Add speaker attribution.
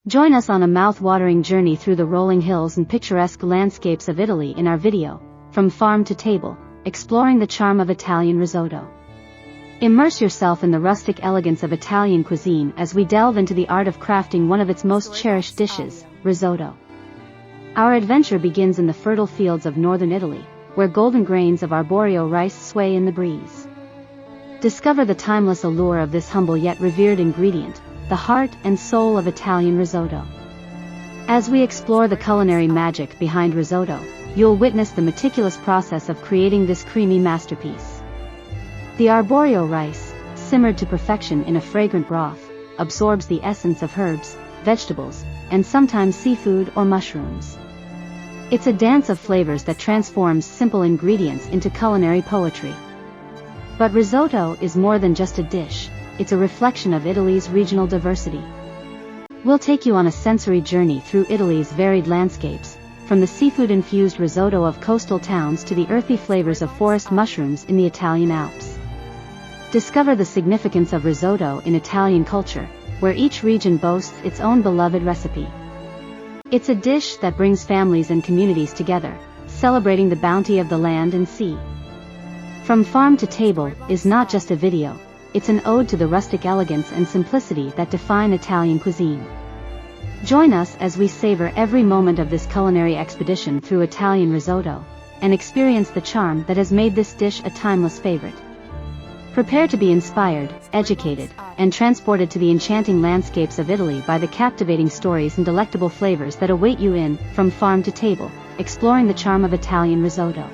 Speaker 1: Join us on a mouth-watering journey through the rolling hills and picturesque landscapes of Italy in our video, From Farm to Table, exploring the charm of Italian risotto. Immerse yourself in the rustic elegance of Italian cuisine as we delve into the art of crafting one of its most cherished dishes, risotto. Our adventure begins in the fertile fields of northern Italy, where golden grains of Arborio rice sway in the breeze. Discover the timeless allure of this humble yet revered ingredient, the heart and soul of Italian risotto. As we explore the culinary magic behind risotto, you'll witness the meticulous process of creating this creamy masterpiece. The Arborio rice, simmered to perfection in a fragrant broth, absorbs the essence of herbs, vegetables, and sometimes seafood or mushrooms. It's a dance of flavors that transforms simple ingredients into culinary poetry. But risotto is more than just a dish, it's a reflection of Italy's regional diversity. We'll take you on a sensory journey through Italy's varied landscapes, from the seafood-infused risotto of coastal towns to the earthy flavors of forest mushrooms in the Italian Alps. Discover the significance of risotto in Italian culture, where each region boasts its own beloved recipe. It's a dish that brings families and communities together, celebrating the bounty of the land and sea. From Farm to Table is not just a video, it's an ode to the rustic elegance and simplicity that define Italian cuisine. Join us as we savor every moment of this culinary expedition through Italian risotto, and experience the charm that has made this dish a timeless favorite. Prepare to be inspired, educated, and transported to the enchanting landscapes of Italy by the captivating stories and delectable flavors that await you in From Farm to Table, exploring the charm of Italian risotto.